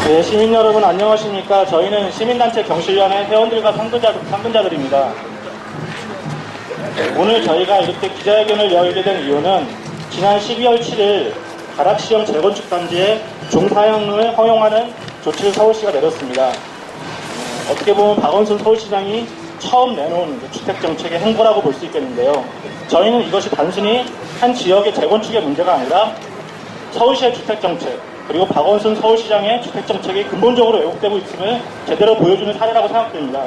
네, 시민 여러분 안녕하십니까. 저희는 시민단체 경실련의 회원들과 상근자들입니다. 오늘 저희가 이렇게 기자회견을 열게 된 이유는 지난 12월 7일 가락시형 재건축 단지에 중사양을 허용하는 조치를 서울시가 내렸습니다. 어떻게 보면 박원순 서울시장이 처음 내놓은 주택정책의 행보라고 볼 수 있겠는데요. 저희는 이것이 단순히 한 지역의 재건축의 문제가 아니라 서울시의 주택정책, 그리고 박원순 서울시장의 주택정책이 근본적으로 왜곡되고 있음을 제대로 보여주는 사례라고 생각됩니다.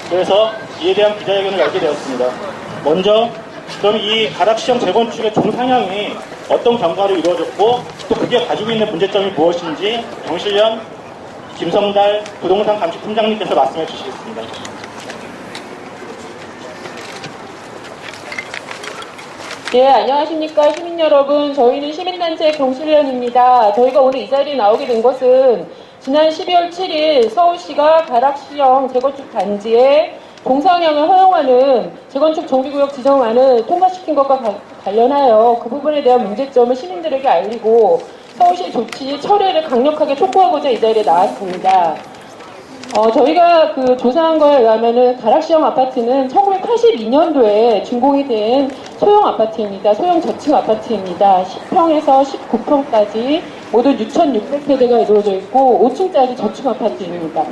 그래서 이에 대한 기자회견을 열게 되었습니다. 먼저 그럼 이 가락시형 재건축의 종상향이 어떤 경과로 이루어졌고 또 그게 가지고 있는 문제점이 무엇인지 경실련 김성달 부동산 감축팀장님께서 말씀해 주시겠습니다. 네, 안녕하십니까 시민 여러분. 저희는 시민단체 경실련입니다. 저희가 오늘 이 자리에 나오게 된 것은 지난 12월 7일 서울시가 가락시형 재건축 단지에 종상향을 허용하는 재건축 정비구역 지정안을 통과시킨 것과 관련하여 그 부분에 대한 문제점을 시민들에게 알리고 서울시의 조치 철회를 강력하게 촉구하고자 이 자리에 나왔습니다. 저희가 조사한 거에 의하면은 가락시형 아파트는 1982년도에 준공이 된 소형 아파트입니다. 소형 저층 아파트입니다. 10평에서 19평까지 모두 6,600세대가 이루어져 있고 5층짜리 저층 아파트입니다.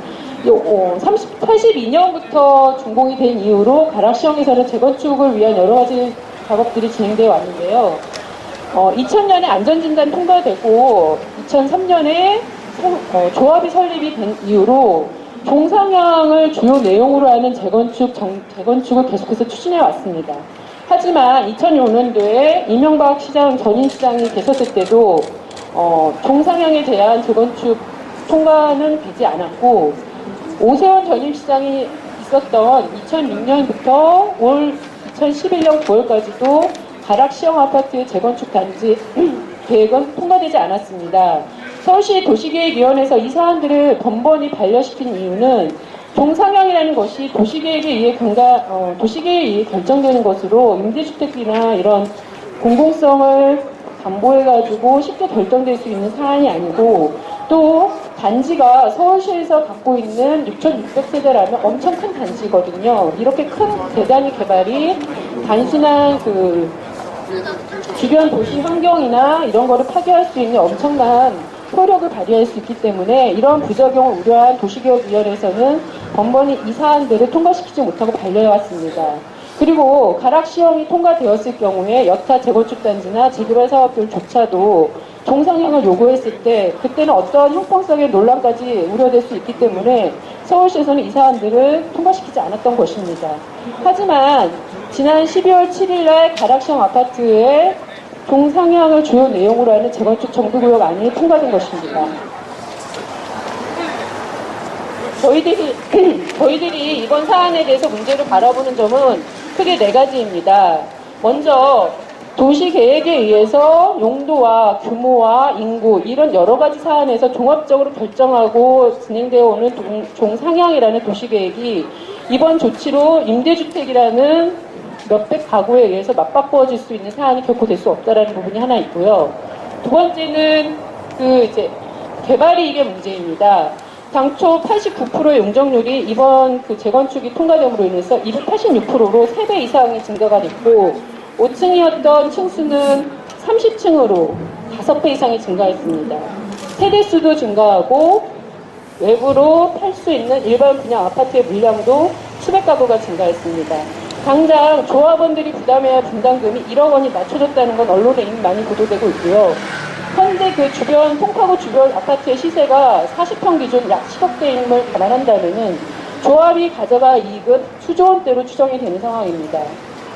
82년부터 준공이 된 이후로 가락시형에서는 재건축을 위한 여러 가지 작업들이 진행되어 왔는데요. 2000년에 안전진단 통과되고 2003년에 조합이 설립이 된 이후로 종상향을 주요 내용으로 하는 재건축을 계속해서 추진해 왔습니다. 하지만 2005년도에 이명박 시장 전임 시장이 계셨을 때도 종상향에 대한 재건축 통과는 되지 않았고 오세훈 전임 시장이 있었던 2006년부터 올 2011년 9월까지도 가락시형 아파트의 재건축 단지 계획은 통과되지 않았습니다. 서울시 도시계획위원회에서 이 사안들을 번번이 반려시킨 이유는 종상향이라는 것이 도시계획에 의해 결정되는 것으로 임대주택이나 이런 공공성을 담보해가지고 쉽게 결정될 수 있는 사안이 아니고 또 단지가 서울시에서 갖고 있는 6,600세대라면 엄청 큰 단지거든요. 이렇게 큰 대단위 개발이 단순한 주변 도시 환경이나 이런 거를 파괴할 수 있는 엄청난 효력을 발휘할 수 있기 때문에 이런 부작용을 우려한 도시개혁위원회에서는 번번이 이 사안들을 통과시키지 못하고 반려해왔습니다. 그리고 가락시형이 통과되었을 경우에 여타 재건축단지나 재개발 사업들조차도 종상향을 요구했을 때 그때는 어떠한 형평성의 논란까지 우려될 수 있기 때문에 서울시에서는 이 사안들을 통과시키지 않았던 것입니다. 하지만 지난 12월 7일날 가락시형 아파트에 종상향을 주요 내용으로 하는 재건축 정비구역안이 통과된 것입니다. 저희들이 이번 사안에 대해서 문제를 바라보는 점은 크게 4가지입니다. 먼저 도시계획에 의해서 용도와 규모와 인구 이런 여러 가지 사안에서 종합적으로 결정하고 진행되어 오는 종상향이라는 도시계획이 이번 조치로 임대주택이라는 몇백 가구에 의해서 맞바꾸어질 수 있는 사안이 결코 될 수 없다라는 부분이 하나 있고요. 두 번째는 개발이익의 문제입니다. 당초 89%의 용적률이 이번 재건축이 통과됨으로 인해서 286%로 3배 이상이 증가가 됐고 5층이었던 층수는 30층으로 5배 이상이 증가했습니다. 세대수도 증가하고 외부로 팔 수 있는 일반 분양 아파트의 물량도 수백 가구가 증가했습니다. 당장 조합원들이 부담해야 할 분담금이 1억 원이 낮춰졌다는 건 언론에 이미 많이 보도되고 있고요. 현재 송파구 주변 아파트의 시세가 40평 기준 약 10억대임을 감안한다면은 조합이 가져갈 이익은 수조 원대로 추정이 되는 상황입니다.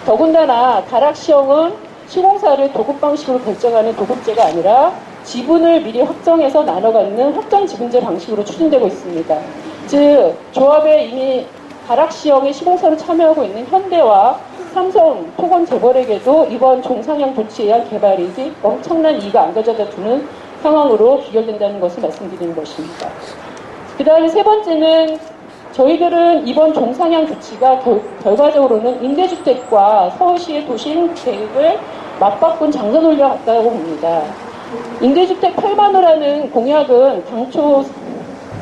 더군다나 가락시형은 시공사를 도급 방식으로 결정하는 도급제가 아니라 지분을 미리 확정해서 나눠 갖는 확정 지분제 방식으로 추진되고 있습니다. 즉 조합에 이미 가락시형의 시공사로 참여하고 있는 현대와 삼성, 토건 재벌에게도 이번 종상향 조치에 의한 개발이익이 엄청난 이익을 안겨다 주는 상황으로 귀결된다는 것을 말씀드리는 것입니다. 그 다음에 세 번째는 저희들은 이번 종상향 조치가 결과적으로는 임대주택과 서울시의 도시계획을 맞바꾼 장서 논리와 같다고 봅니다. 임대주택 8만 호라는 공약은 당초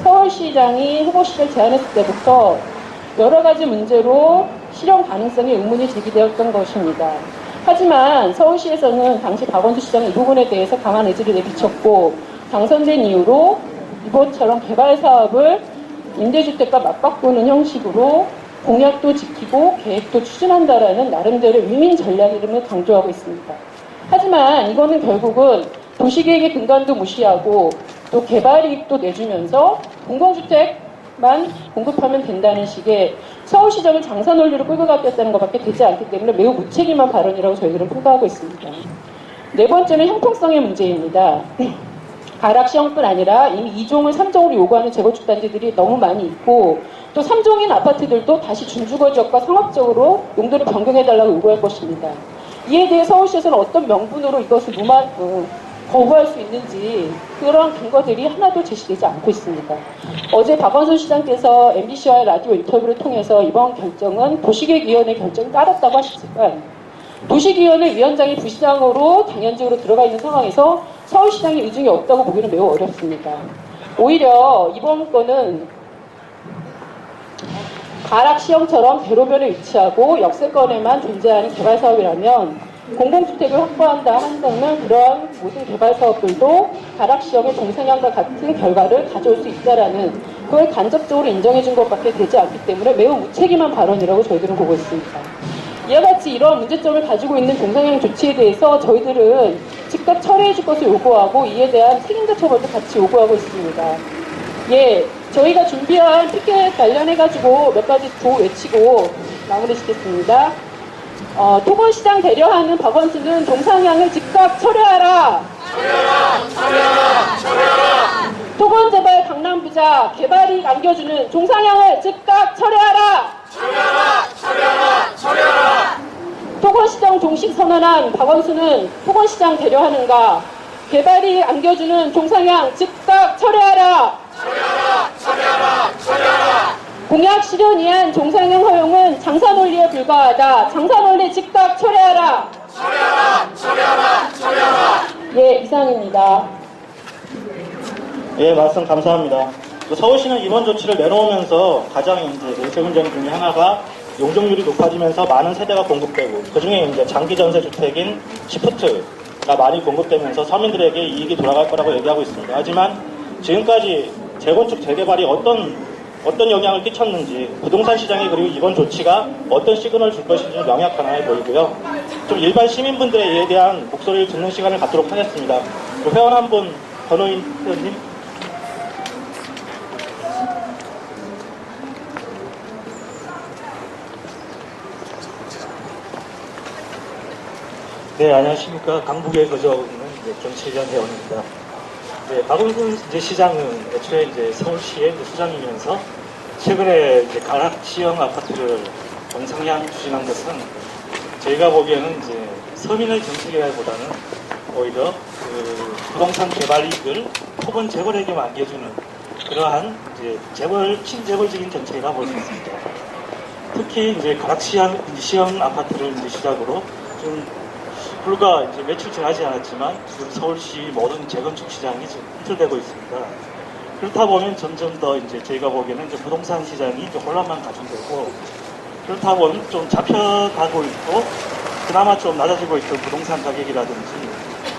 서울시장이 후보시를 제안했을 때부터 여러 가지 문제로 실현 가능성이 의문이 제기되었던 것입니다. 하지만 서울시에서는 당시 박원순 시장이 이 부분에 대해서 강한 의지를 내비쳤고 당선된 이후로 이번처럼 개발 사업을 임대주택과 맞바꾸는 형식으로 공약도 지키고 계획도 추진한다라는 나름대로 위민 전략임을 강조하고 있습니다. 하지만 이거는 결국은 도시계획의 근간도 무시하고 또 개발 이익도 내주면서 공공주택만 공급하면 된다는 식의 서울시정을 장사 논리로 끌고 가겠다는 것밖에 되지 않기 때문에 매우 무책임한 발언이라고 저희들은 평가하고 있습니다. 네 번째는 형평성의 문제입니다. 가락시형뿐 아니라 이미 2종을 3종으로 요구하는 재건축 단지들이 너무 많이 있고 또 3종인 아파트들도 다시 준주거지역과 상업적으로 용도를 변경해달라고 요구할 것입니다. 이에 대해 서울시에서는 어떤 명분으로 이것을 거부할 수 있는지 그런 근거들이 하나도 제시되지 않고 있습니다. 어제 박원순 시장께서 MBC와의 라디오 인터뷰를 통해서 이번 결정은 도시계획위원회 결정이 따랐다고 하시지만 도시계획위원회 위원장이 부시장으로 당연직으로 들어가 있는 상황에서 서울시장의 의중이 없다고 보기는 매우 어렵습니다. 오히려 이번 건은 가락시형처럼 대로변에 위치하고 역세권에만 존재하는 개발사업이라면 공공주택을 확보한다 한다면 그러한 모든 개발사업들도 가락시형의 동상향과 같은 결과를 가져올 수 있다라는 그걸 간접적으로 인정해준 것밖에 되지 않기 때문에 매우 무책임한 발언이라고 저희들은 보고 있습니다. 이와 같이 이러한 문제점을 가지고 있는 동상향 조치에 대해서 저희들은 즉각 처리해 줄 것을 요구하고 이에 대한 책임자 처벌도 같이 요구하고 있습니다. 예, 저희가 준비한 피켓 관련해가지고 몇 가지 조 외치고 마무리 짓겠습니다. 토건시장 대려하는 박원순은 동상향을 즉각 철회하라! 철회하라! 토건재발 강남부자 개발이익 안겨주는 동상향을 즉각 철회하라! 철회하라! 토건시장 종식 선언한 박원순은 토건시장 대려하는가? 개발이익 안겨주는 동상향 즉각 철회하라! 철회하라! 공약 실현 이한 종상향 허용은 장사 논리에 불과하다. 장사 논리 즉각 철회하라! 철회하라! 예, 이상입니다. 예, 말씀 감사합니다. 서울시는 이번 조치를 내놓으면서 가장 이제 내세 문제 중에 하나가 용적률이 높아지면서 많은 세대가 공급되고 그중에 이제 장기 전세 주택인 시프트가 많이 공급되면서 서민들에게 이익이 돌아갈 거라고 얘기하고 있습니다. 하지만 지금까지 재건축 재개발이 어떤 영향을 끼쳤는지 부동산 시장에 그리고 이번 조치가 어떤 시그널을 줄 것인지 명확하게 보이고요. 좀 일반 시민분들의 이에 대한 목소리를 듣는 시간을 갖도록 하겠습니다. 회원 한 분, 권호인 회원님. 네, 안녕하십니까. 강북에 거주하고 있는 정치위원 회원입니다. 네, 박원순 시장은 애초에 서울시의 수장이면서 최근에 가락시형 아파트를 동상향 추진한 것은 저희가 보기에는 서민의 정책이라기보다는 오히려 부동산 개발 이익을 토건 재벌에게만 안겨주는 그러한 친재벌적인 정책이라고 볼 수 있습니다. 특히 가락시형 아파트를 시작으로 좀 불과 며칠 지나지 않았지만 지금 서울시 모든 재건축 시장이 지금 흔들되고 있습니다. 그렇다 보면 점점 더 저희가 보기에는 부동산 시장이 혼란만 가중되고 그렇다 보면 좀 잡혀가고 있고 그나마 좀 낮아지고 있던 부동산 가격이라든지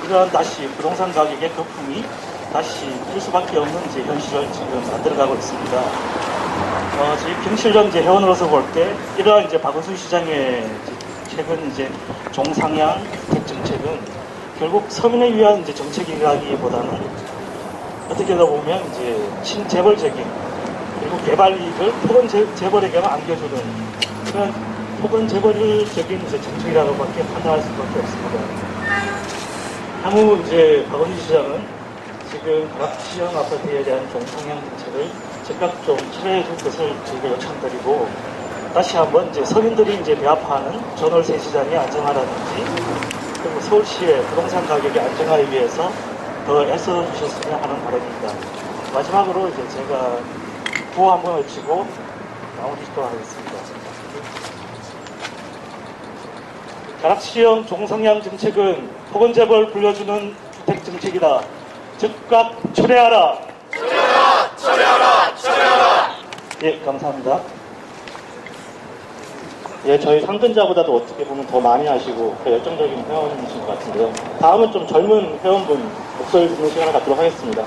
이러한 다시 부동산 가격의 거품이 다시 필 수밖에 없는 현실을 지금 만들어가고 있습니다. 저희 경실련 회원으로서 볼 때 이러한 박원순 시장의 최근 종상향 주택 정책은 결국 서민을 위한 정책이라기보다는 어떻게 보면 친재벌적인 그리고 개발 이익을 토건 재벌에게만 안겨주는 그런 토건 재벌적인 정책이라고밖에 판단할 수밖에 없습니다. 향후 박원순 시장은 지금 가락시형 아파트에 대한 종상향 정책을 즉각 좀 철회해 줄 것을 저희가 요청드리고 다시 한번 서민들이 배합하는 전월세 시장의 안정화라든지 그리고 서울시의 부동산 가격의 안정화를 위해서 더 애써 주셨으면 하는 바람입니다. 마지막으로 제가 구호 한번 외치고 마무리 짓도록 하겠습니다. 가락시형 종상향 정책은 토건재벌 불려주는 주택 정책이다. 즉각 철회하라. 예, 감사합니다. 예, 저희 상근자보다도 어떻게 보면 더 많이 하시고 더 열정적인 회원이신 것 같은데요. 다음은 좀 젊은 회원분 목소리 듣는 시간을 갖도록 하겠습니다.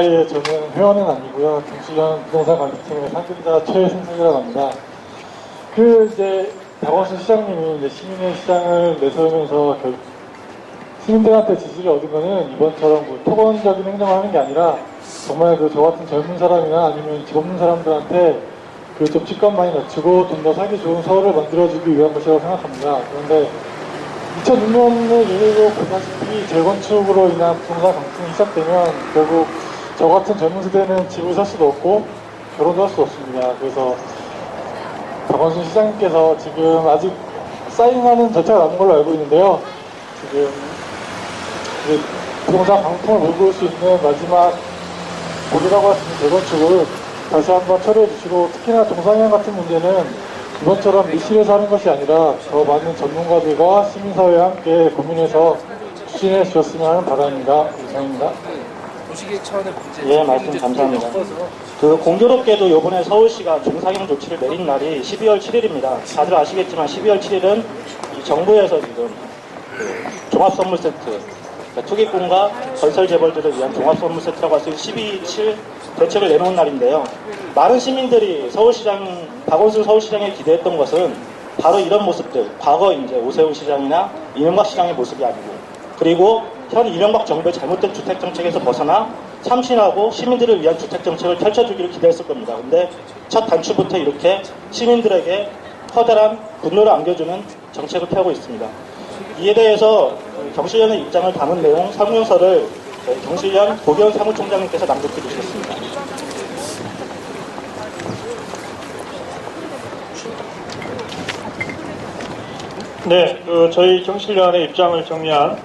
예, 저는 회원은 아니고요. 경실련 부동산 관리팀의 상근자 최승석이라고 합니다. 이제, 박원순 시장님이 이제 시민의 시장을 내세우면서 시민들한테 지지를 얻은 거는 이번처럼 뭐 토건적인 행정을 하는 게 아니라 정말 저 같은 젊은 사람이나 아니면 직 없는 사람들한테 좀 집값 많이 낮추고 좀 더 살기 좋은 서울을 만들어주기 위한 것이라고 생각합니다. 그런데 2006년에 이후로 보다시피 재건축으로 인한 부동산 강풍이 시작되면 결국 저 같은 젊은 세대는 집을 살 수도 없고 결혼도 할 수 없습니다. 그래서 박원순 시장님께서 지금 아직 사인하는 절차가 남은 걸로 알고 있는데요. 지금 이제 부동산 강풍을 몰고 올 수 있는 마지막 고리라고 할 수 있는 재건축을 다시 한번 처리해 주시고, 특히나 동상이안 같은 문제는 이번처럼 밀실에서 하는 것이 아니라 더 많은 전문가들과 시민사회와 함께 고민해서 추진해 주셨으면 하는 바람입니다. 이상입니다. 도시계획 차원의 문제. 예, 말씀 감사합니다. 공교롭게도 이번에 서울시가 중상형 조치를 내린 날이 12월 7일입니다. 다들 아시겠지만 12월 7일은 이 정부에서 지금 종합선물 세트, 그러니까 투기꾼과 건설 재벌들을 위한 종합선물 세트라고 할 수 있는 12.7 대책을 내놓은 날인데요. 많은 시민들이 박원순 서울시장에 기대했던 것은 바로 이런 모습들, 과거 이제 오세훈 시장이나 이명박 시장의 모습이 아니고, 그리고 현 이명박 정부의 잘못된 주택정책에서 벗어나 참신하고 시민들을 위한 주택정책을 펼쳐주기를 기대했을 겁니다. 근데 첫 단추부터 이렇게 시민들에게 커다란 분노를 안겨주는 정책을 펴고 있습니다. 이에 대해서 경실련의 입장을 담은 내용 설명서를 저희 경실련 고기현 사무총장님께서 낭독해 주셨습니다. 네, 저희 경실련의 입장을 정리한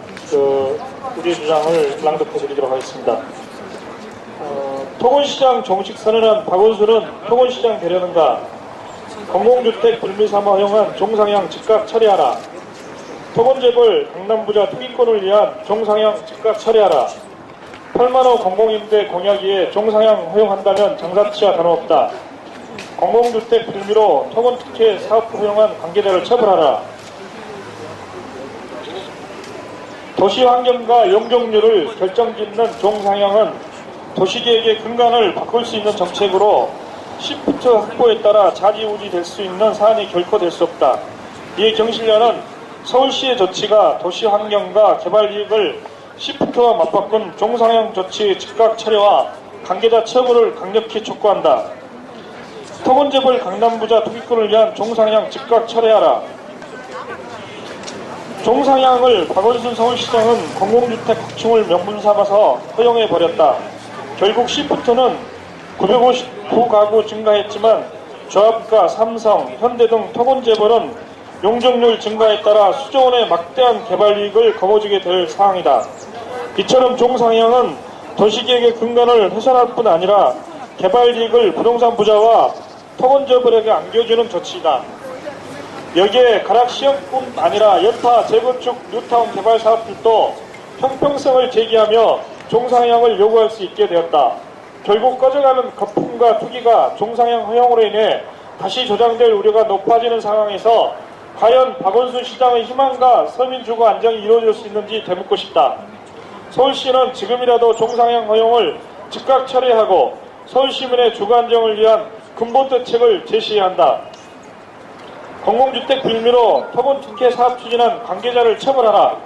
우리 주장을 낭독해 드리도록 하겠습니다. 토건시장 정식 선언한 박원순은 토건시장 되려는가? 공공주택 불미삼아 허용한 종상향 즉각 처리하라. 토건재벌 강남부자 투기권을 위한 종상향 즉각 처리하라. 8만호 공공임대 공약위에 종상향 허용한다면 장사치와 다름없다. 공공주택 불미로 토건특혜 사업 허용한 관계자를 처벌하라. 도시환경과 용적률을 결정짓는 종상향은 도시계획의 근간을 바꿀 수 있는 정책으로 시프트 확보에 따라 좌지우지 될 수 있는 사안이 결코 될 수 없다. 이에 경실련은 서울시의 조치가 도시환경과 개발이익을 시프트와 맞바꾼 종상향 조치 즉각 철회와 관계자 처벌을 강력히 촉구한다. 토건재벌 강남부자 투기꾼을 위한 종상향 즉각 철회하라. 종상향을 박원순 서울시장은 공공주택 확충을 명분 삼아서 허용해버렸다. 결국 시프트는 959가구 증가했지만 조합과 삼성, 현대 등 토건재벌은 용적률 증가에 따라 수조 원의 막대한 개발이익을 거머쥐게 될 상황이다. 이처럼 종상향은 도시계획의 근간을 훼손할 뿐 아니라 개발이익을 부동산 부자와 토건재벌에게 안겨주는 조치이다. 여기에 가락시형뿐 아니라 여타 재건축 뉴타운 개발 사업들도 형평성을 제기하며 종상향을 요구할 수 있게 되었다. 결국 꺼져가는 거품과 투기가 종상향 허용으로 인해 다시 조장될 우려가 높아지는 상황에서 과연 박원순 시장의 희망과 서민 주거 안정이 이루어질 수 있는지 되묻고 싶다. 서울시는 지금이라도 종상향 허용을 즉각 처리하고 서울시민의 주거 안정을 위한 근본 대책을 제시해야 한다. 공공주택 불미로 토건특혜 사업 추진한 관계자를 처벌하라.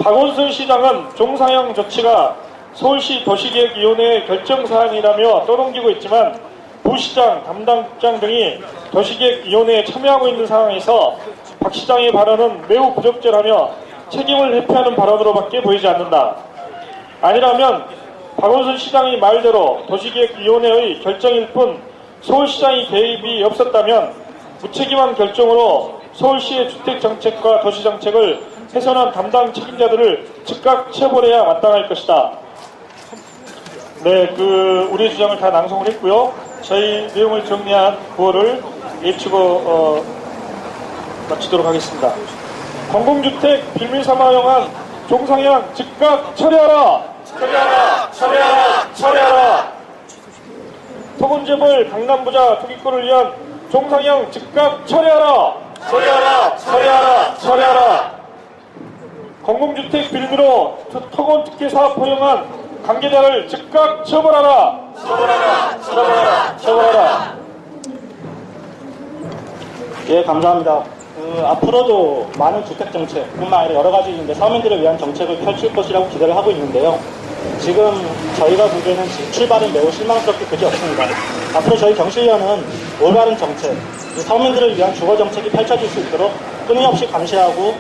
박원순 시장은 종상향 조치가 서울시 도시계획위원회의 결정사안이라며 떠넘기고 있지만 부시장, 담당국장 등이 도시계획위원회에 참여하고 있는 상황에서 박 시장의 발언은 매우 부적절하며 책임을 회피하는 발언으로밖에 보이지 않는다. 아니라면 박원순 시장의 말대로 도시계획위원회의 결정일 뿐 서울시장이 개입이 없었다면 무책임한 결정으로 서울시의 주택정책과 도시정책을 훼손한 담당 책임자들을 즉각 처벌해야 마땅할 것이다. 네, 우리 주장을 다 낭송을 했고요. 저희 내용을 정리한 구호를 외치고 마치도록 하겠습니다. 공공주택 빌밀삼아 허용한 종상향 즉각 처리하라! 처리하라! 처리하라! 처리하라! 토건재벌 강남부자 투기권을 위한 종상향 즉각 처리하라! 처리하라! 처리하라! 처리하라! 공공주택 빌미로 토건 특혜 사업 허용한 관계자를 즉각 처벌하라! 처벌하라! 처벌하라! 처벌하라! 예, 감사합니다. 앞으로도 많은 주택 정책뿐만 아니라 여러 가지 이제 서민들을 위한 정책을 펼칠 것이라고 기대를 하고 있는데요. 지금 저희가 보기에는 지금 출발은 매우 실망스럽게 그지없습니다. 앞으로 저희 경실련은 올바른 정책, 서민들을 위한 주거 정책이 펼쳐질 수 있도록 끊임없이 감시하고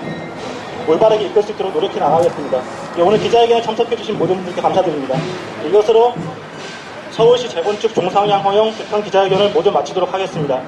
올바르게 이끌 수 있도록 노력해 나가겠습니다. 예, 오늘 기자회견에 참석해주신 모든 분들께 감사드립니다. 이것으로 서울시 재건축 종상향 허용 개편 기자회견을 모두 마치도록 하겠습니다.